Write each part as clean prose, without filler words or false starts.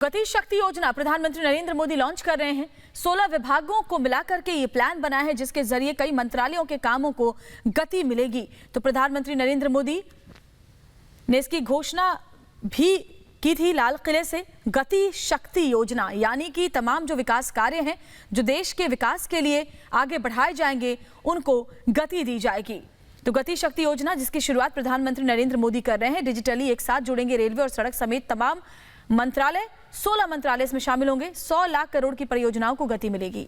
गति शक्ति योजना प्रधानमंत्री नरेंद्र मोदी लॉन्च कर रहे हैं। 16 विभागों को मिलाकर के ये प्लान बना है जिसके जरिए कई मंत्रालयों के कामों को गति मिलेगी। तो प्रधानमंत्री नरेंद्र मोदी ने इसकी घोषणा भी की थी लाल किले से। गति शक्ति योजना यानी कि तमाम जो विकास कार्य हैं जो देश के विकास के लिए आगे बढ़ाए जाएंगे उनको गति दी जाएगी। तो गति शक्ति योजना जिसकी शुरुआत प्रधानमंत्री नरेंद्र मोदी कर रहे हैं, डिजिटली एक साथ जुड़ेंगे रेलवे और सड़क समेत तमाम मंत्रालय। 16 मंत्रालय इसमें शामिल होंगे। 100 लाख करोड़ की परियोजनाओं को गति मिलेगी।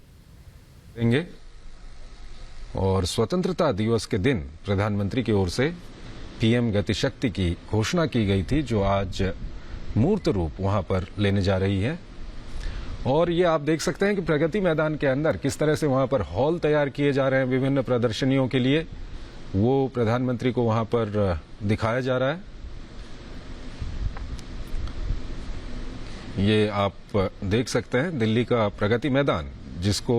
और स्वतंत्रता दिवस के दिन प्रधानमंत्री की ओर से पीएम गति शक्ति की घोषणा की गई थी, जो आज मूर्त रूप वहां पर लेने जा रही है। और ये आप देख सकते हैं कि प्रगति मैदान के अंदर किस तरह से वहां पर हॉल तैयार किए जा रहे हैं विभिन्न प्रदर्शनियों के लिए। वो प्रधानमंत्री को वहां पर दिखाया जा रहा है। ये आप देख सकते हैं दिल्ली का प्रगति मैदान, जिसको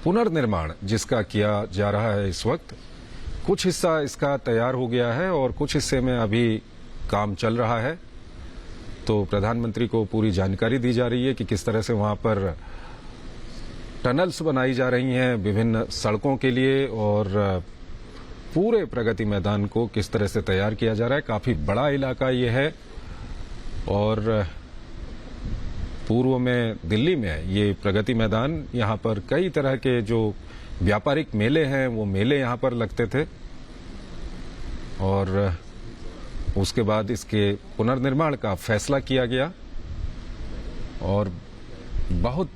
पुनर्निर्माण जिसका किया जा रहा है इस वक्त। कुछ हिस्सा इसका तैयार हो गया है और कुछ हिस्से में अभी काम चल रहा है। तो प्रधानमंत्री को पूरी जानकारी दी जा रही है कि किस तरह से वहां पर टनल्स बनाई जा रही हैं विभिन्न सड़कों के लिए और पूरे प्रगति मैदान को किस तरह से तैयार किया जा रहा है। काफी बड़ा इलाका ये है और पूर्व में दिल्ली में ये प्रगति मैदान, यहाँ पर कई तरह के जो व्यापारिक मेले हैं वो मेले यहाँ पर लगते थे और उसके बाद इसके पुनर्निर्माण का फैसला किया गया और बहुत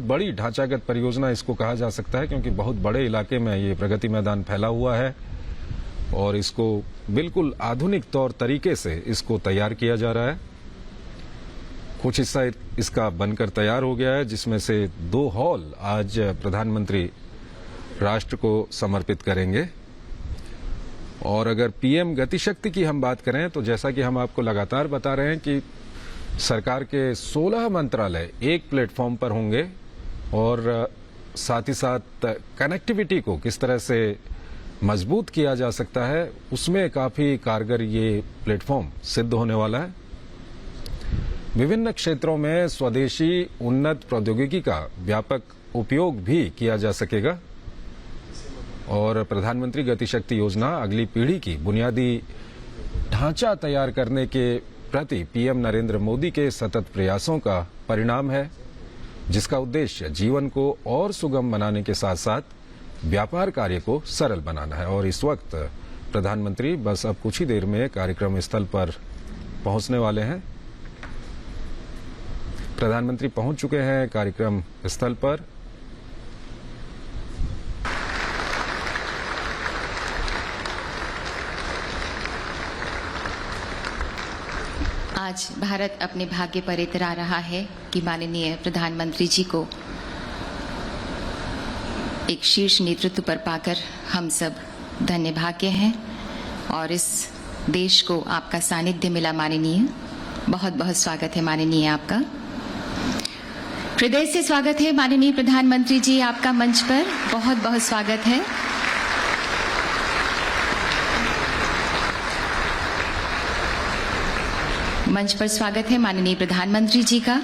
बड़ी ढांचागत परियोजना इसको कहा जा सकता है, क्योंकि बहुत बड़े इलाके में ये प्रगति मैदान फैला हुआ है और इसको बिल्कुल आधुनिक तौर तरीके से इसको तैयार किया जा रहा है। कुछ हिस्सा इसका बनकर तैयार हो गया है, जिसमें से 2 हॉल आज प्रधानमंत्री राष्ट्र को समर्पित करेंगे। और अगर पीएम गति शक्ति की हम बात करें तो जैसा कि हम आपको लगातार बता रहे हैं कि सरकार के 16 मंत्रालय एक प्लेटफॉर्म पर होंगे और साथ ही साथ कनेक्टिविटी को किस तरह से मजबूत किया जा सकता है उसमें काफी कारगर ये प्लेटफॉर्म सिद्ध होने वाला है। विभिन्न क्षेत्रों में स्वदेशी उन्नत प्रौद्योगिकी का व्यापक उपयोग भी किया जा सकेगा और प्रधानमंत्री गति शक्ति योजना अगली पीढ़ी की बुनियादी ढांचा तैयार करने के प्रति पीएम नरेंद्र मोदी के सतत प्रयासों का परिणाम है, जिसका उद्देश्य जीवन को और सुगम बनाने के साथ साथ व्यापार कार्य को सरल बनाना है। और इस वक्त प्रधानमंत्री बस अब कुछ ही देर में कार्यक्रम स्थल पर पहुंचने वाले हैं। प्रधानमंत्री पहुंच चुके हैं कार्यक्रम स्थल पर। आज भारत अपने भाग्य पर इतरा रहा है कि माननीय प्रधानमंत्री जी को एक शीर्ष नेतृत्व पर पाकर हम सब धन्य भाग्य हैं और इस देश को आपका सानिध्य मिला। माननीय, बहुत बहुत स्वागत है माननीय आपका। हृदय से स्वागत है माननीय प्रधानमंत्री जी आपका मंच पर, बहुत बहुत स्वागत है। मंच पर स्वागत है माननीय प्रधानमंत्री जी का।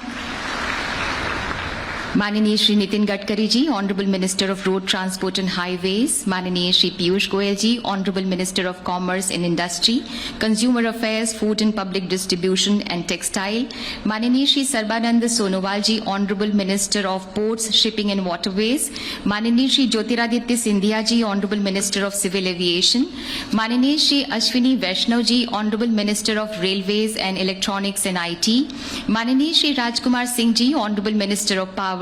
माननीय Shri Nitin Gadkari ji, honourable minister of road transport and highways, माननीय Shri Piyush Goyal ji, honourable minister of commerce and industry, consumer affairs, food and public distribution and textile, माननीय Shri Sarbananda Sonowal ji, honourable minister of ports, shipping and waterways, माननीय Shri Jyotiraditya Scindia ji, honourable minister of civil aviation, माननीय Shri Ashwini Vaishnaw ji, honourable minister of railways and electronics and IT, माननीय Shri Rajkumar Singh ji, honourable minister of power,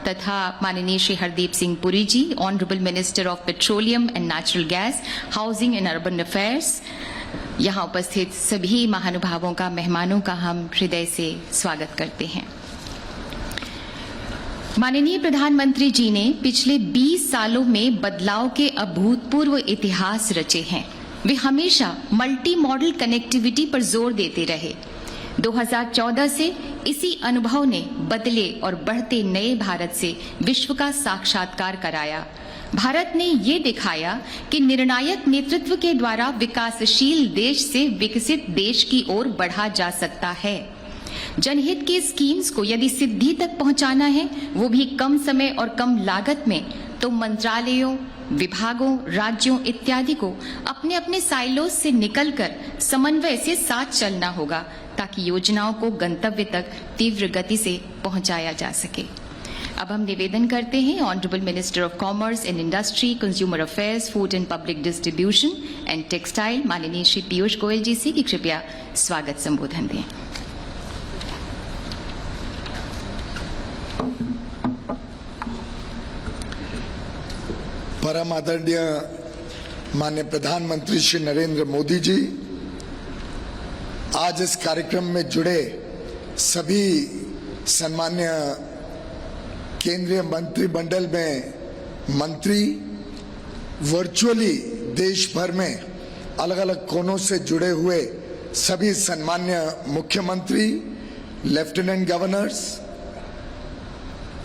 तथा माननीय Shri Hardeep Singh Puri ji, honourable minister of petroleum and natural gas, housing and urban affairs. यहाँ उपस्थित सभी महानुभावों का, मेहमानों का हम हृदय से स्वागत करते हैं। माननीय प्रधानमंत्री जी ने पिछले 20 सालों में बदलाव के अभूतपूर्व इतिहास रचे हैं। वे हमेशा मल्टी मॉडल कनेक्टिविटी पर जोर देते रहे। 2014 से इसी अनुभव ने बदले और बढ़ते नए भारत से विश्व का साक्षात्कार कराया। भारत ने ये दिखाया कि निर्णायक नेतृत्व के द्वारा विकासशील देश से विकसित देश की ओर बढ़ा जा सकता है। जनहित की स्कीम्स को यदि सिद्धि तक पहुंचाना है, वो भी कम समय और कम लागत में, तो मंत्रालयों, विभागों, राज्यों इत्यादि को अपने अपने साइलोज से निकलकर समन्वय से साथ चलना होगा, ताकि योजनाओं को गंतव्य तक तीव्र गति से पहुंचाया जा सके। अब हम निवेदन करते हैं honourable minister of commerce and industry, consumer affairs, food and public distribution and textile माननीय श्री पीयूष गोयल जी से कि कृपया स्वागत संबोधन दें। परम आदरणीय माननीय प्रधानमंत्री श्री नरेंद्र मोदी जी, आज इस कार्यक्रम में जुड़े सभी सम्मान्य केंद्रीय मंत्रिमंडल में मंत्री, वर्चुअली देश भर में अलग अलग कोनों से जुड़े हुए सभी सम्मान्य मुख्यमंत्री, लेफ्टिनेंट गवर्नर्स,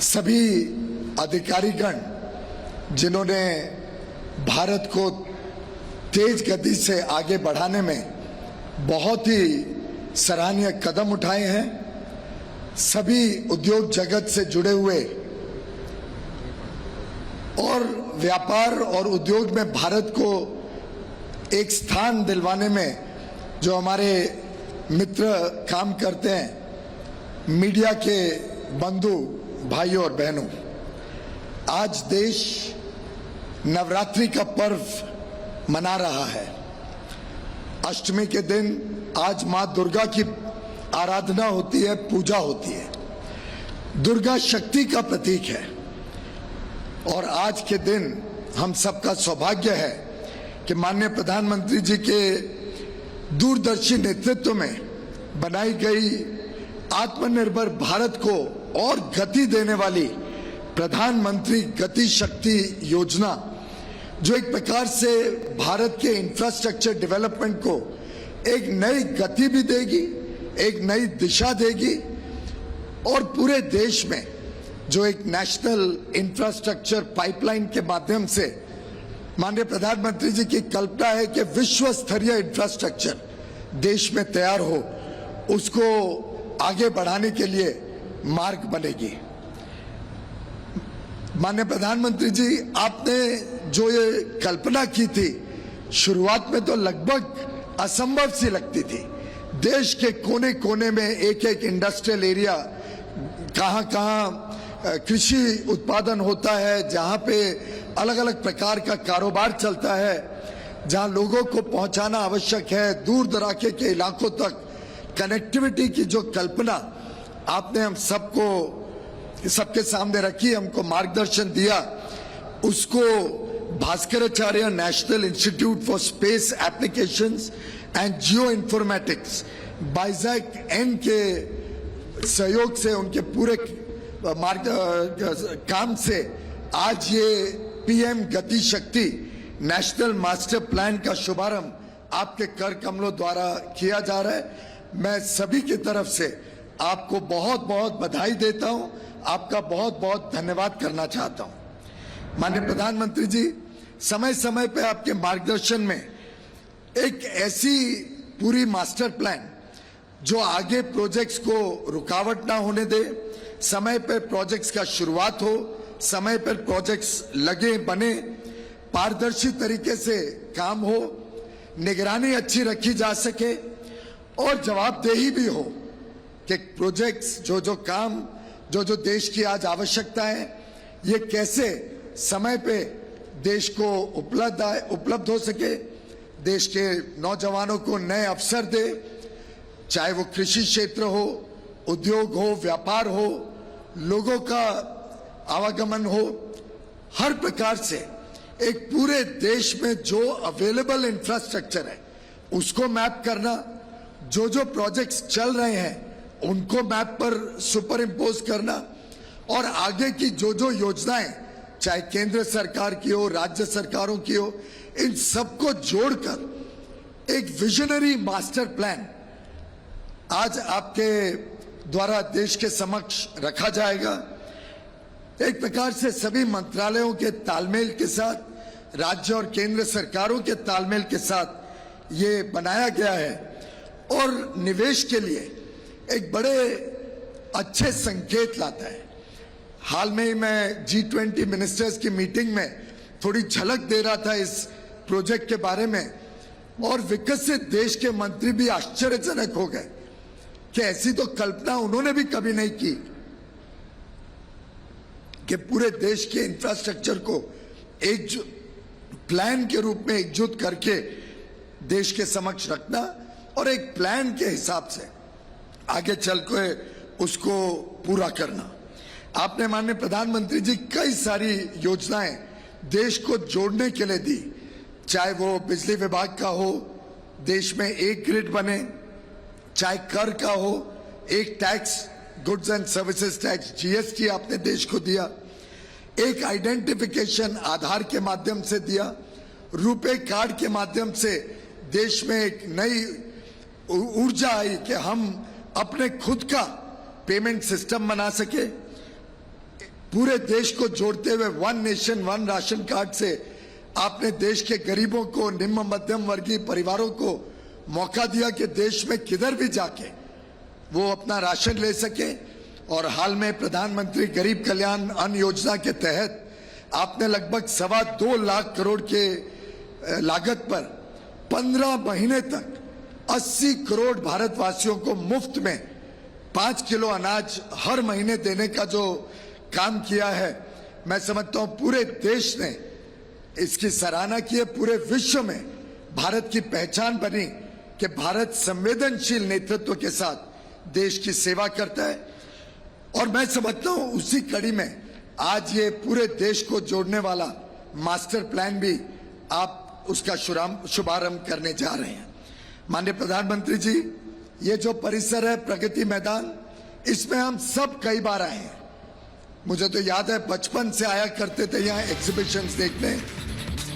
सभी अधिकारीगण जिन्होंने भारत को तेज गति से आगे बढ़ाने में बहुत ही सराहनीय कदम उठाए हैं, सभी उद्योग जगत से जुड़े हुए और व्यापार और उद्योग में भारत को एक स्थान दिलवाने में जो हमारे मित्र काम करते हैं, मीडिया के बंधु भाइयों और बहनों, आज देश नवरात्रि का पर्व मना रहा है। अष्टमी के दिन आज मां दुर्गा की आराधना होती है, पूजा होती है। दुर्गा शक्ति का प्रतीक है और आज के दिन हम सबका सौभाग्य है कि माननीय प्रधानमंत्री जी के दूरदर्शी नेतृत्व में बनाई गई आत्मनिर्भर भारत को और गति देने वाली प्रधानमंत्री गति शक्ति योजना, जो एक प्रकार से भारत के इंफ्रास्ट्रक्चर डेवलपमेंट को एक नई गति भी देगी, एक नई दिशा देगी और पूरे देश में जो एक नेशनल इंफ्रास्ट्रक्चर पाइपलाइन के माध्यम से माननीय प्रधानमंत्री जी की कल्पना है कि विश्व स्तरीय इंफ्रास्ट्रक्चर देश में तैयार हो, उसको आगे बढ़ाने के लिए मार्ग बनेगी। माननीय प्रधानमंत्री जी, आपने जो ये कल्पना की थी, शुरुआत में तो लगभग असंभव सी लगती थी। देश के कोने कोने में एक एक इंडस्ट्रियल एरिया, कहां कहां कृषि उत्पादन होता है, जहां पे अलग अलग प्रकार का कारोबार चलता है, जहां लोगों को पहुंचाना आवश्यक है, दूर दराके के इलाकों तक कनेक्टिविटी की जो कल्पना आपने हम सबको सबके सामने रखी, हमको मार्गदर्शन दिया, उसको Bhaskaracharya national institute for space applications and geoinformatics BISAG N के सहयोग से, उनके पूरे काम से आज ये पीएम गति शक्ति नेशनल मास्टर प्लान का शुभारंभ आपके कर कमलों द्वारा किया जा रहा है। मैं सभी की तरफ से आपको बहुत बहुत बधाई देता हूं, आपका बहुत बहुत धन्यवाद करना चाहता हूं। माननीय प्रधानमंत्री जी, समय समय पे आपके मार्गदर्शन में एक ऐसी पूरी मास्टर प्लान जो आगे प्रोजेक्ट्स को रुकावट ना होने दे, समय पर प्रोजेक्ट्स का शुरुआत हो, समय पर प्रोजेक्ट्स लगे बने, पारदर्शी तरीके से काम हो, निगरानी अच्छी रखी जा सके और जवाबदेही भी हो कि प्रोजेक्ट्स जो काम जो देश की आज आवश्यकता है, ये कैसे समय पे देश को उपलब्ध हो सके, देश के नौजवानों को नए अवसर दे, चाहे वो कृषि क्षेत्र हो, उद्योग हो, व्यापार हो, लोगों का आवागमन हो, हर प्रकार से एक पूरे देश में जो अवेलेबल इंफ्रास्ट्रक्चर है उसको मैप करना, जो प्रोजेक्ट्स चल रहे हैं उनको मैप पर सुपर इम्पोज करना और आगे की जो योजनाएं चाहे केंद्र सरकार की हो, राज्य सरकारों की हो, इन सबको जोड़कर एक विजनरी मास्टर प्लान आज आपके द्वारा देश के समक्ष रखा जाएगा। एक प्रकार से सभी मंत्रालयों के तालमेल के साथ, राज्य और केंद्र सरकारों के तालमेल के साथ ये बनाया गया है और निवेश के लिए एक बड़े अच्छे संकेत लाता है। हाल में ही मैं G20 मिनिस्टर्स की मीटिंग में थोड़ी झलक दे रहा था इस प्रोजेक्ट के बारे में, और विकसित देश के मंत्री भी आश्चर्यजनक हो गए कि ऐसी तो कल्पना उन्होंने भी कभी नहीं की कि पूरे देश के इंफ्रास्ट्रक्चर को एक प्लान के रूप में एकजुट करके देश के समक्ष रखना और एक प्लान के हिसाब से आगे चल के उसको पूरा करना। आपने माननीय प्रधानमंत्री जी कई सारी योजनाएं देश को जोड़ने के लिए दी, चाहे वो बिजली विभाग का हो, देश में एक ग्रिड बने, चाहे कर का हो, एक tax, goods and services tax GST आपने देश को दिया, एक आइडेंटिफिकेशन आधार के माध्यम से दिया, रुपे कार्ड के माध्यम से देश में एक नई ऊर्जा आई कि हम अपने खुद का पेमेंट सिस्टम बना सके। पूरे देश को जोड़ते हुए one nation one ration card से आपने देश के गरीबों को, निम्न मध्यम वर्गीय परिवारों को मौका दिया कि देश में किधर भी जाके वो अपना राशन ले सके। और हाल में प्रधानमंत्री गरीब कल्याण अन्न योजना के तहत आपने लगभग 2.25 लाख करोड़ के लागत पर 15 महीने तक 80 करोड़ भारतवासियों को मुफ्त में 5 किलो अनाज हर महीने देने का जो काम किया है, मैं समझता हूं पूरे देश ने इसकी सराहना की है। पूरे विश्व में भारत की पहचान बनी कि भारत संवेदनशील नेतृत्व के साथ देश की सेवा करता है। और मैं समझता हूं उसी कड़ी में आज ये पूरे देश को जोड़ने वाला मास्टर प्लान भी आप उसका शुभारंभ करने जा रहे हैं। माननीय प्रधानमंत्री जी, ये जो परिसर है प्रगति मैदान, इसमें हम सब कई बार आए हैं। मुझे तो याद है बचपन से आया करते थे यहाँ एग्जीबिशंस देखने।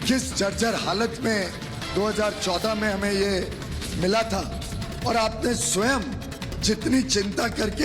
किस जर्जर हालत में 2014 में हमें ये मिला था, और आपने स्वयं जितनी चिंता करके